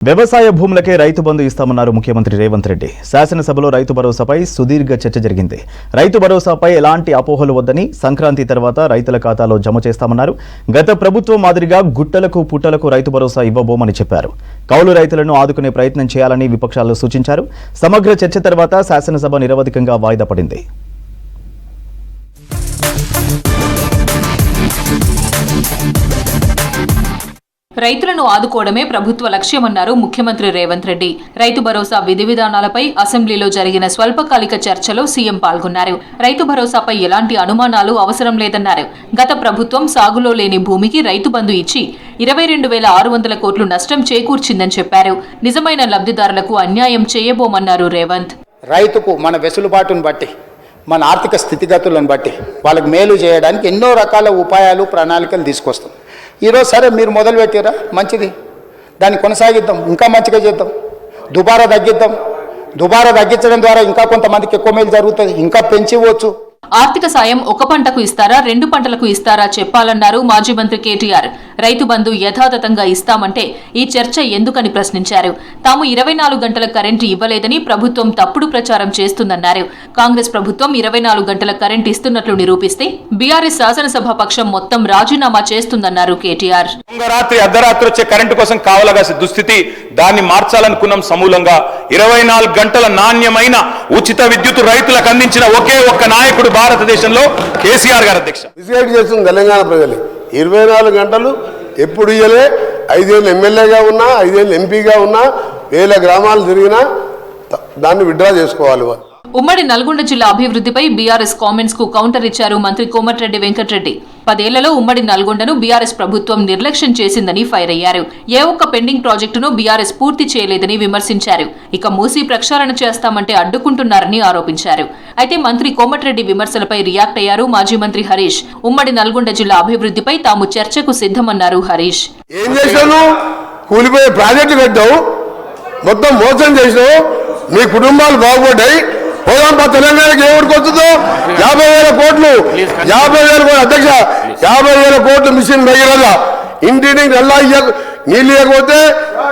వ్యవసాయ భూములకే రైతు బంధు ఇస్తామన్నారు ముఖ్యమంత్రి రేవంత్ రెడ్డి. శాసనసభలో రైతు భరోసాపై సుదీర్ఘ చర్చ జరిగింది. రైతు భరోసాపై ఎలాంటి అపోహలు వద్దని, సంక్రాంతి తర్వాత రైతుల ఖాతాలో జమ చేస్తామన్నారు. గత ప్రభుత్వం మాదిరిగా గుట్టలకు పుట్టలకు రైతు భరోసా ఇవ్వబోమని చెప్పారు. కౌలు రైతులను ఆదుకునే ప్రయత్నం చేయాలని విపక్షాలు సూచించారు. సమగ్ర చర్చ తర్వాత శాసనసభ నిరవధికంగా వాయిదా పడింది. రైతులను ఆదుకోవడమే ప్రభుత్వ లక్ష్యమన్నారు ముఖ్యమంత్రి రేవంత్ రెడ్డి. రైతు భరోసా విధి విధానాలపై అసెంబ్లీలో జరిగిన స్వల్పకాలిక చర్చలో సీఎం పాల్గొన్నారు. రైతు భరోసాపై ఎలాంటి అనుమానాలు అవసరం లేదన్నారు. గత ప్రభుత్వం సాగులో లేని భూమికి రైతు బంధు ఇచ్చి 22,600 కోట్లు నష్టం చేకూర్చిందని చెప్పారు. నిజమైన లబ్ధిదారులకు అన్యాయం చేయబోమన్నారు రేవంత్. రైతుకు మన వెసులుబాటును బట్టి, మన ఆర్థిక స్థితిగతులను బట్టి వాళ్ళకి మేలు చేయడానికి ఎన్నో రకాల ఉపాయాలు, ప్రణాళికలు తీసుకొస్తాం. ఈరోజు సరే మీరు మొదలు పెట్టారా, మంచిది, దాన్ని కొనసాగిద్దాం, ఇంకా మంచిగా చేద్దాం, దుబారా తగ్గిద్దాం. దుబారా తగ్గించడం ద్వారా ఇంకా కొంతమందికి ఎక్కువ మేలు జరుగుతుంది, ఇంకా పెంచివచ్చు. ఆర్థిక సాయం ఒక పంటకు ఇస్తారా, 2 పంటలకు ఇస్తారా చెప్పాలన్నారు మాజీ మంత్రి కేటీఆర్. రైతు బంధు యథాతథంగా ఇస్తామంటే ఈ చర్చ ఎందుకని ప్రశ్నించారు. తాము 24 గంటల కరెంటు ఇవ్వలేదని ప్రభుత్వం తప్పుడు ప్రచారం చేస్తుందన్నారు. కాంగ్రెస్ ప్రభుత్వం 24 గంటల కరెంటు ఇస్తున్నట్లు నిరూపిస్తే బీఆర్ఎస్ శాసనసభ పక్షం మొత్తం రాజీనామా చేస్తుందన్నారు కేటీఆర్. రాత్రి అర్ధరాత్రి వచ్చే కరెంటు కోసం కావలగాల్సిన దుస్థితి, దాన్ని మార్చాలనుకున్నాం సమూలంగా. 24 గంటల నాణ్యమైన ఉచిత విద్యుత్ రైతులకు అందించిన ఒకే ఒక్క నాయకుడు భారతదేశంలో కేసీఆర్ గారు. అధ్యక్ష డిసైడ్ చేస్తుంది తెలంగాణ ప్రజలు. 24 గంటలు ఎప్పుడు ఇయ్యలే. 5 ఏళ్ళు ఎమ్మెల్యేగా ఉన్నా, 5 ఏళ్ళు ఎంపీగా ఉన్నా, 1000 గ్రామాలు తిరిగినా దాన్ని విత్డ్రా చేసుకోవాలి. ఉమ్మడి నల్గొండ జిల్లా అభివృద్ధిపై బీఆర్ఎస్ కామెంట్స్ కు కౌంటర్ ఇచ్చారు మంత్రి కోమటిరెడ్డి వెంకటరెడ్డి. 10 ఏళ్లలో ఉమ్మడి నల్గొండను బీఆర్ఎస్ ప్రభుత్వం నిర్లక్ష్యం చేసిందని ఫైర్ అయ్యారు. ఏ ఒక్క పెండింగ్ ప్రాజెక్టును బీఆర్ఎస్ పూర్తి చేయలేదని విమర్శించారు. ఇక మూసీ ప్రక్షాళన చేస్తామంటే అడ్డుకుంటున్నారని ఆరోపించారు. అయితే మంత్రి కోమటిరెడ్డి విమర్శలపై రియాక్ట్ అయ్యారు మాజీ మంత్రి హరీష్. ఉమ్మడి నల్గొండ జిల్లా అభివృద్ధిపై తాము చర్చకు సిద్ధమన్నారు హరీష్. ఏం చేశాను? కూలిపోయే ప్రాజెక్టు కట్టావు, మొత్తం మోసం చేసావు, మీ కుటుంబాలు బాగుపడ్డాయి. పోదాంపా తెలంగాణకి ఏమిటికి వస్తుందో 50,000 కోట్లు, 50,000 కోట్లు అధ్యక్ష, 50,000 కోట్లు మిషన్ భగీరథ. ఇంటిని నల్లా నీళ్ళు ఇవ్వకపోతే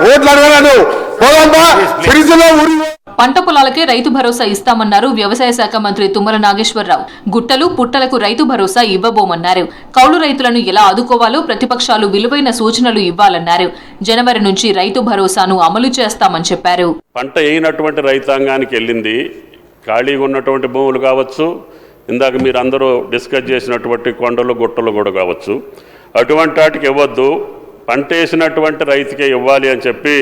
ఓట్లు అడగలను. పోదాంపా సిరిసిలో ఊరి. పంట పొలాలకే రైతు భరోసా ఇస్తామన్నారు వ్యవసాయ శాఖ మంత్రి తుమ్మల నాగేశ్వరరావు. గుట్టలు పుట్టలకు రైతు భరోసా ఇవ్వబోమన్నారు. కౌలు రైతులను ఎలా ఆదుకోవాలో ప్రతిపక్షాలు విలువైన సూచనలు ఇవ్వాలన్నారు. జనవరి నుంచి రైతు భరోసాను అమలు చేస్తామని చెప్పారు. పంట వేయనటువంటి రైతాంగానికి వెళ్ళింది, ఖాళీగా ఉన్నటువంటి భూములు కావచ్చు, ఇందాక మీరు అందరూ డిస్కస్ చేసినటువంటి కొండలు గుట్టలు కూడా కావచ్చు, అటువంటి వాటికి ఇవ్వద్దు, పంట వేసినటువంటి రైతుకే ఇవ్వాలి అని చెప్పి.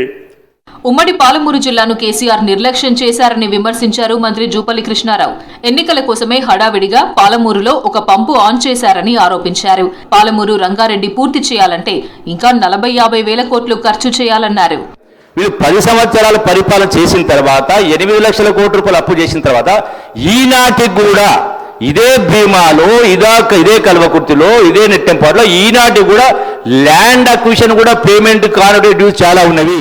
ఉమ్మడి పాలమూరు జిల్లాను కేసీఆర్ నిర్లక్ష్యం చేశారని విమర్శించారు మంత్రి జూపల్లి కృష్ణారావు. ఎన్నికల కోసమే హడావిడిగా పాలమూరులో ఒక పంపు ఆన్ చేశారని ఆరోపించారు. పాలమూరు రంగారెడ్డి పూర్తి చేయాలంటే ఇంకా 40-50 వేల కోట్లు ఖర్చు చేయాలన్నారు. వీళ్ళు 10 సంవత్సరాలు పరిపాలన చేసిన తర్వాత 8 లక్షల కోట్ల రూపాయలు అప్పు చేసిన తర్వాత ఈనాటికి కూడా ఇదే భీమాలో, ఇదే కల్వకుర్తిలో, ఇదే నెట్టెంపాడులో ఈనాటికి కూడా ల్యాండ్ అక్విజిషన్ కూడా పేమెంట్ కానటువంటి డ్యూస్ చాలా ఉన్నవి.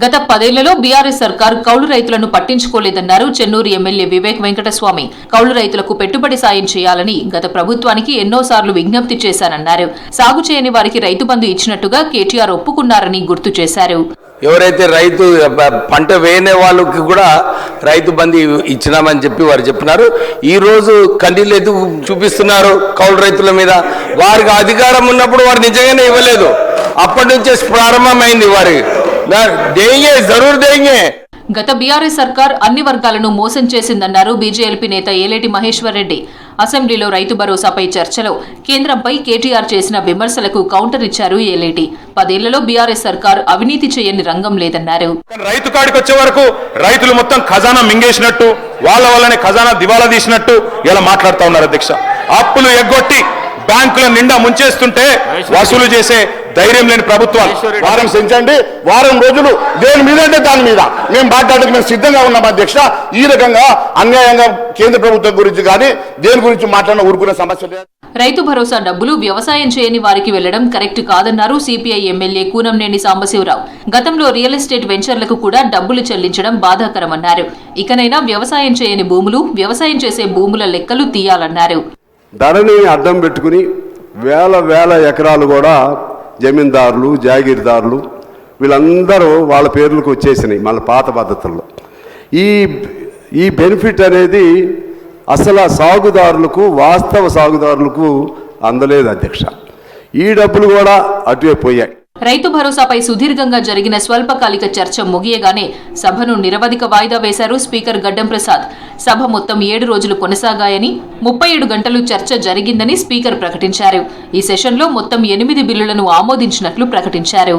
గత 10 ఏళ్లలో బీఆర్ఎస్ సర్కార్ కౌలు రైతులను పట్టించుకోలేదన్నారు చెన్నూరు ఎమ్మెల్యే వివేక్ వెంకటస్వామి. కౌలు రైతులకు పెట్టుబడి సాయం చేయాలని గత ప్రభుత్వానికి ఎన్నోసార్లు విజ్ఞప్తి చేశానన్నారు. సాగు చేయని వారికి రైతు బంధు ఇచ్చినట్టుగా కేటీఆర్ ఒప్పుకున్నారని గుర్తు చేశారు. ఎవరైతే రైతు పంట వేయని వాళ్ళకి కూడా రైతు బంధు ఇచ్చినామని చెప్పి వారు చెప్పినారు. ఈ రోజు కండిలు ఎందుకు చూపిస్తున్నారు కౌలు రైతుల మీద? వారికి అధికారం ఉన్నప్పుడు వారు నిజంగానే ఇవ్వలేదు. అప్పటి నుంచే ప్రారంభమైంది వారి దేంగే జరూర్ దేంగే. గత బీఆర్ఎస్ సర్కార్ అన్ని వర్గాలను మోసం చేసిందన్నారు బీజేపీ నేత ఏలేటి మహేశ్వర్ రెడ్డి. అసెంబ్లీలో రైతు భరోసాపై చర్చలో కేంద్రంపై కేటీఆర్ చేసిన విమర్శలకు కౌంటర్ ఇచ్చారు ఏలేటి. 10 ఏళ్లలో బీఆర్ఎస్ సర్కార్ అవినీతి చేయని రంగం లేదన్నారు. రైతు కాడికి వచ్చే వరకు రైతులు మొత్తం ఖజానా మింగేసినట్టు, వాళ్ళ వల్లనే ఖజానా దివాలా తీసినట్టు ఇలా మాట్లాడుతూ ఉన్నారు. అధ్యక్ష, అప్పులు ఎగ్గొట్టి బ్యాంకుల నిండా ముంచేస్తుంటే వసూలు చేసే ధైర్యం లేని ప్రభుత్వాలు. వారం పెంచండి, వారం రోజులు దేని మీద అంటే దాని మీద మేము మాట్లాడడానికి మేము సిద్ధంగా ఉన్నాం అధ్యక్ష. ఈ రకంగా అన్యాయంగా కేంద్ర ప్రభుత్వం గురించి కానీ దేని గురించి మాట్లాడిన ఊరుకునే సమస్య లేదు. రైతు భరోసా డబ్బులు వ్యవసాయం చేయని వారికి వెళ్లడం కరెక్ట్ కాదన్నారు సిపిఐ ఎమ్మెల్యే కూనంనేని సాంబశివరావు. గతంలో రియల్ ఎస్టేట్ వెంచర్లకు కూడా డబ్బులు చెల్లించడం బాధాకరమన్నారు. ఇకనైనా వ్యవసాయం చేయని భూములు, వ్యవసాయం చేసే భూముల లెక్కలు తీయాలన్నారు. ధరని అడ్డం పెట్టుకుని వేల ఎకరాలు కూడా జమీందారులు, జాగీర్దారులు వీళ్ళందరూ వాళ్ళ పేర్లకు వచ్చేసినాయి మళ్ళీ పాత పద్ధతుల్లో. ఈ బెనిఫిట్ అనేది అసలు సాగుదారులకు, వాస్తవ సాగుదారులకు అందలేదు అధ్యక్ష. ఈ డబ్బులు కూడా అటువే పోయాయి. రైతు భరోసాపై సుదీర్ఘంగా జరిగిన స్వల్పకాలిక చర్చ ముగియగానే సభను నిరవధిక వాయిదా వేశారు స్పీకర్ గడ్డం ప్రసాద్. సభ మొత్తం 7 రోజులు కొనసాగాయని, 37 గంటలు చర్చ జరిగిందని స్పీకర్ ప్రకటించారు. ఈ సెషన్లో మొత్తం 8 బిల్లులను ఆమోదించినట్లు ప్రకటించారు.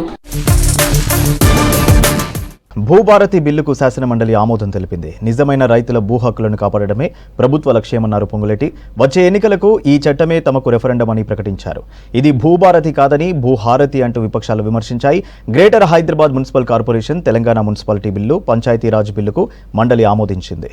భూభారతి బిల్లుకు శాసనమండలి ఆమోదం తెలిపింది. నిజమైన రైతుల భూ హక్కులను కాపాడడమే ప్రభుత్వ లక్ష్యమన్నారు పొంగులేటి. వచ్చే ఎన్నికలకు ఈ చట్టమే తమకు రెఫరెండం అని ప్రకటించారు. ఇది భూభారతి కాదని భూహారతి అంటూ విపక్షాలు విమర్శించాయి. Greater Hyderabad municipal corporation, Telangana municipality bill, Panchayati Raj బిల్లుకు మండలి ఆమోదించింది.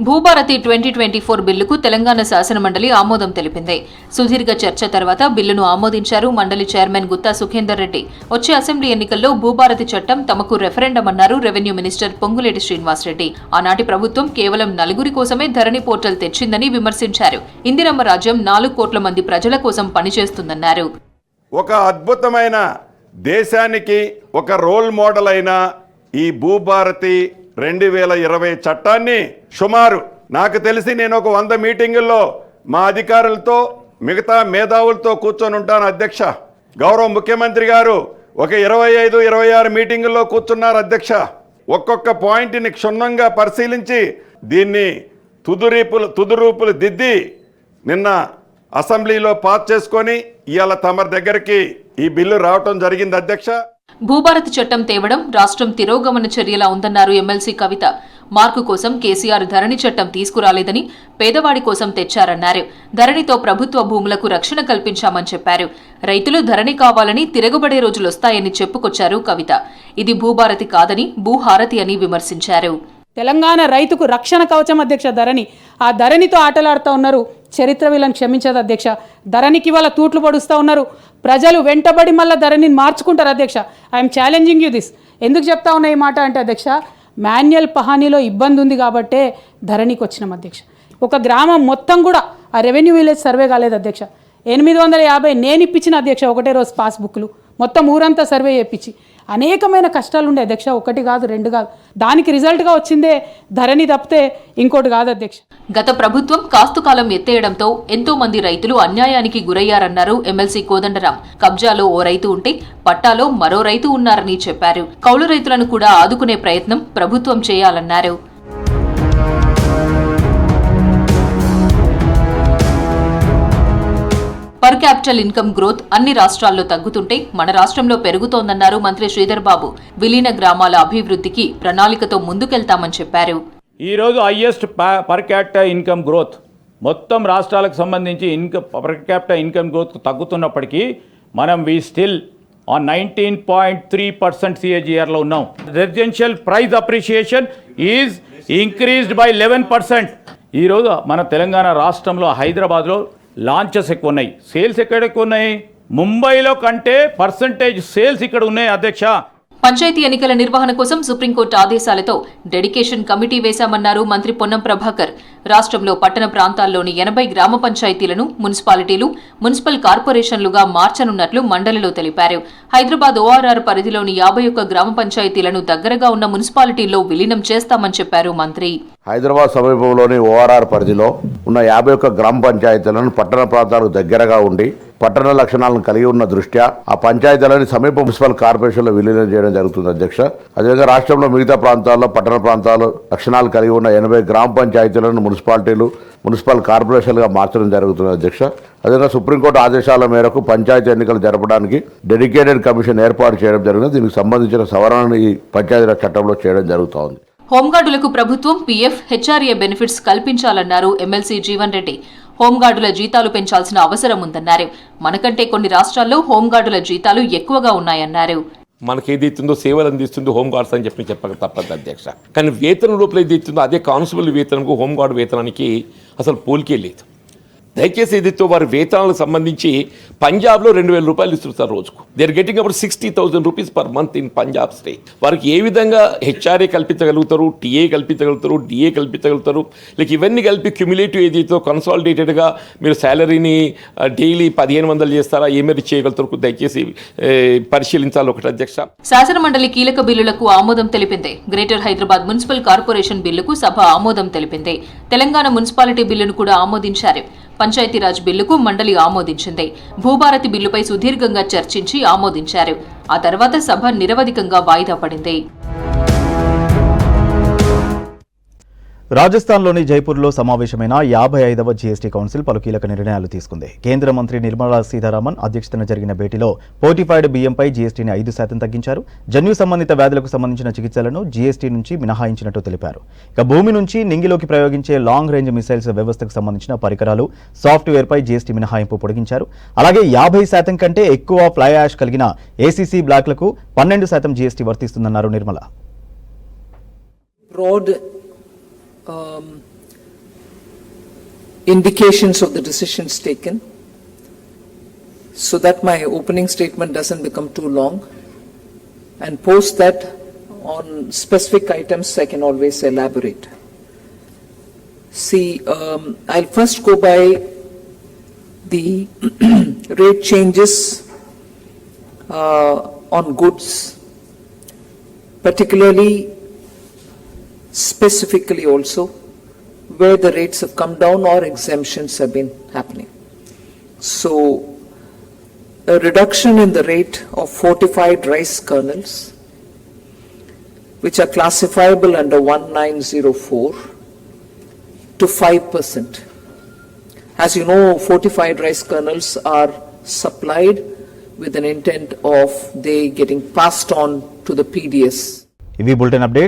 భూభారతి 2024 బిల్లుకు తెలంగాణ శాసనమండలి ఆమోదం తెలిపింది. సుదీర్ఘ చర్చ తర్వాత బిల్లును ఆమోదించారు మండలి చైర్మన్ గుత్తా సుఖేందర్ రెడ్డి. వచ్చే అసెంబ్లీ ఎన్నికల్లో భూభారతి చట్టం తమకు రెఫరెండం అన్నారు రెవెన్యూ మినిస్టర్ పొంగులేటి శ్రీనివాసరెడ్డి. ఆనాటి ప్రభుత్వం కేవలం 4 కోసమే ధరణి పోర్టల్ తెచ్చిందని విమర్శించారు. ఇందిరమ్మ రాజ్యం 4 కోట్ల మంది ప్రజల కోసం పనిచేస్తుందన్నారు. ఒక అద్భుతమైన దేశానికి ఒక రోల్ మోడల్ అయిన ఈ భూభారతి 2020 చట్టాన్ని సుమారు నాకు తెలిసి నేను ఒక 100 మీటింగుల్లో మా అధికారులతో, మిగతా మేధావులతో కూర్చొని ఉంటాను అధ్యక్ష. గౌరవ ముఖ్యమంత్రి గారు ఒక 25-26 మీటింగుల్లో కూర్చున్నారు అధ్యక్ష. ఒక్కొక్క పాయింట్ని క్షుణ్ణంగా పరిశీలించి దీన్ని తుదురూపులు దిద్ది నిన్న అసెంబ్లీలో పాస్ చేసుకొని ఇవాళ తమ దగ్గరికి ఈ బిల్లు రావటం జరిగింది అధ్యక్ష. భూభారతి చట్టం తేవడం రాష్ట్రం తిరోగమన చర్యలా ఉందన్నారు ఎమ్మెల్సీ కవిత. మార్కు కోసం కేసీఆర్ ధరణి చట్టం తీసుకురాలేదని, పేదవాడి కోసం తెచ్చారన్నారు. ధరణితో ప్రభుత్వ భూములకు రక్షణ కల్పించామని చెప్పారు. రైతులు ధరణి కావాలని తిరగబడే రోజులొస్తాయని చెప్పుకొచ్చారు కవిత. ఇది భూభారతి కాదని భూహారతి అని విమర్శించారు. తెలంగాణ రైతుకు రక్షణ కవచం అధ్యక్ష ధరణి. ఆ ధరణితో ఆటలాడుతూ ఉన్నారు. చరిత్ర వీళ్ళని క్షమించదు అధ్యక్ష. ధరణికి వాళ్ళ తూట్లు పడుస్తూ ఉన్నారు. ప్రజలు వెంటబడి మళ్ళీ ధరణిని మార్చుకుంటారు అధ్యక్ష. I'm challenging you this. ఎందుకు చెప్తా ఉన్నా ఈ మాట అంటే అధ్యక్ష, మాన్యువల్ పహానీలో ఇబ్బంది ఉంది కాబట్టే ధరణికి వచ్చినాం అధ్యక్ష. ఒక గ్రామం మొత్తం కూడా ఆ రెవెన్యూ విలేజ్ సర్వే కాలేదు అధ్యక్ష. 850 నేను ఇప్పించిన అధ్యక్ష ఒకటే రోజు పాస్బుక్లు మొత్తం ఊరంతా సర్వే చేయించి. అనేకమైన కష్టాలు ఉండే అధ్యక్ష, 1 కాదు 2 కాదు. దానికి రిజల్ట్గా వచ్చిందే ధరణి తప్పితే ఇంకోటి కాదు అధ్యక్ష. గత ప్రభుత్వం కాస్తుకాలం ఎత్తేయడంతో ఎంతో మంది రైతులు అన్యాయానికి గురయ్యారన్నారు ఎమ్మెల్సీ కోదండరాం. కబ్జాలో ఓ రైతు ఉంటే పట్టాలో మరో రైతు ఉన్నారని చెప్పారు. కౌలు రైతులను కూడా ఆదుకునే ప్రయత్నం ప్రభుత్వం చేయాలన్నారు. పర్ క్యాపిటల్ ఇన్కమ్ గ్రోత్ అన్ని రాష్ట్రాల్లో తగ్గుతుంటే మన రాష్ట్రంలో పెరుగుతోందన్నారు మంత్రి శ్రీధర్ బాబు. విలీన గ్రామాల అభివృద్ధికి ప్రణాళికతో ముందుకెళ్తామని చెప్పారు. ఈరోజు highest per capital income growth మొత్తం రాష్ట్రాలకు సంబంధించి పర్ క్యాపిటల్ ఇన్కమ్ గ్రోత్ తగ్గుతున్నప్పటికీ మనం వి స్టిల్ ఆన్ 19.3% CAGRలో ఉన్నాం. Residential price appreciation is increased by 11%. ఈరోజు మన తెలంగాణ రాష్ట్రంలో హైదరాబాద్లో లాంచెస్ ఎక్కువ ఉన్నాయి. సేల్స్ ఎక్కడ ఎక్కువ ఉన్నాయి? ముంబైలో కంటే పర్సంటేజ్ సేల్స్ ఇక్కడ ఉన్నాయి అధ్యక్ష. పంచాయతీ ఎన్నికల నిర్వహణ కోసం సుప్రీంకోర్టు ఆదేశాలతో డెడికేషన్ కమిటీ వేశామన్నారు మంత్రి పొన్నం ప్రభాకర్. రాష్ట్రంలో పట్టణ ప్రాంతాల్లోని 80 గ్రామ పంచాయతీలను మున్సిపాలిటీలు, మున్సిపల్ కార్పొరేషన్లుగా మార్చనున్నట్లు మండలిలో తెలిపారు. హైదరాబాద్ ORR పరిధిలోని 51 గ్రామ పంచాయతీలను దగ్గరగా ఉన్న మున్సిపాలిటీల్లో విలీనం చేస్తామని చెప్పారు మంత్రి. హైదరాబాద్ సమీపంలోని ORR పరిధిలో ఉన్న 51 గ్రామ పంచాయతీలను పట్టణ ప్రాంతాలకు దగ్గరగా ఉండి పట్టణ లక్షణాలను కలిగి ఉన్న దృష్ట్యా ఆ పంచాయతీలను సమీప మున్సిపల్ కార్పొరేషన్లో విలీనం చేయడం జరుగుతుంది అధ్యక్ష. అదేవిధంగా రాష్ట్రంలో మిగతా ప్రాంతాల్లో పట్టణ ప్రాంతాలు లక్షణాలు కలిగి ఉన్న 80 గ్రామ పంచాయతీలను మున్సిపాలిటీలు, మున్సిపల్ కార్పొరేషన్లుగా మార్చడం జరుగుతుంది అధ్యక్ష. అదేవిధంగా సుప్రీంకోర్టు ఆదేశాల మేరకు పంచాయతీ ఎన్నికలు జరపడానికి డెడికేటెడ్ కమిషన్ ఏర్పాటు చేయడం జరిగింది. దీనికి సంబంధించిన సవరణను ఈ పంచాయతీరాజ్ చట్టంలో చేయడం జరుగుతోంది. హోంగార్డులకు ప్రభుత్వం PF, HRA బెనిఫిట్స్ కల్పించాలన్నారు ఎమ్మెల్సీ జీవన్ రెడ్డి. హోంగార్డుల జీతాలు పెంచాల్సిన అవసరం ఉందన్నారు. మనకంటే కొన్ని రాష్ట్రాల్లో హోంగార్డుల జీతాలు ఎక్కువగా ఉన్నాయన్నారు. మనకి ఏది ఇస్తుందో సేవలు అందిస్తుందో హోంగార్డ్స్ అని చెప్పక తప్పదు అధ్యక్ష. కానీ వేతనం లోపల ఏది ఇస్తుందో అదే కానిస్టేబుల్ వేతనంకు హోంగార్డు వేతనానికి అసలు పోలికే లేదు. దయచేసి ఏదైతే వారి వేతనాలకు సంబంధించి పంజాబ్లో 2,000 రూపాయలు ఇస్తున్నారు రోజుకు. They are getting about 60,000 rupees per month in Punjab state. వారికి ఏ విధంగా హెచ్ఆర్ఏ కల్పించగలుగుతారు, టీఏ కల్పించగలుగుతారు, డిఏ కల్పించగలుగుతారు, లైక్ ఇవన్నీ కలిపి క్యుములేటివ్ ఏదైతే కన్సాలిడేటెడ్గా మీరు శాలరీని డైలీ 1,500 చేస్తారా, ఏమేమి చేయగలుగుతారు దయచేసి పరిశీలించాలి ఒకటి అధ్యక్ష. శాసనమండలి కీలక బిల్లులకు ఆమోదం తెలిపింది. గ్రేటర్ హైదరాబాద్ మున్సిపల్ కార్పొరేషన్ బిల్లుకు సభ ఆమోదం తెలిపింది. తెలంగాణ మున్సిపాలిటీ బిల్లును కూడా ఆమోదించారు. పంచాయతీరాజ్ బిల్లుకు మండలి ఆమోదించింది. భూభారతి బిల్లుపై సుదీర్ఘంగా చర్చించి ఆమోదించారు. ఆ తర్వాత సభ నిరవధికంగా వాయిదా పడింది. రాజస్థాన్లోని జైపూర్లో సమావేశమైన 55వ జీఎస్టీ కౌన్సిల్ పలు కీలక నిర్ణయాలు తీసుకుంది. కేంద్ర మంత్రి నిర్మలా సీతారామన్ అధ్యక్షతన జరిగిన భేటీలో పోర్టిఫైడ్ బియ్యంపై జీఎస్టీని 5% తగ్గించారు. జన్యు సంబంధిత వ్యాధులకు సంబంధించిన చికిత్సలను జీఎస్టీ నుంచి మినహాయించినట్టు తెలిపారు. ఇక భూమి నుంచి నింగిలోకి ప్రయోగించే లాంగ్ రేంజ్ మిసైల్స్ వ్యవస్థకు సంబంధించిన పరికరాలు, సాఫ్ట్వేర్పై జీఎస్టీ మినహాయింపు పొడిగించారు. అలాగే 50% కంటే ఎక్కువ ఫ్లై యాష్ కలిగిన ఏసీసీ బ్లాక్లకు 12% జీఎస్టీ వర్తిస్తుందన్నారు Nirmala. Indications of the decisions taken, so that my opening statement doesn't become too long, and post that on specific items I can always elaborate. See, I'll first go by the rate changes on goods, particularly specifically also where the rates have come down or exemptions have been happening. So a reduction in the rate of fortified rice kernels, which are classifiable under 1904, to 5%. As you know, fortified rice kernels are supplied with an intent of they getting passed on to the PDS. ఇవి bulletin updates.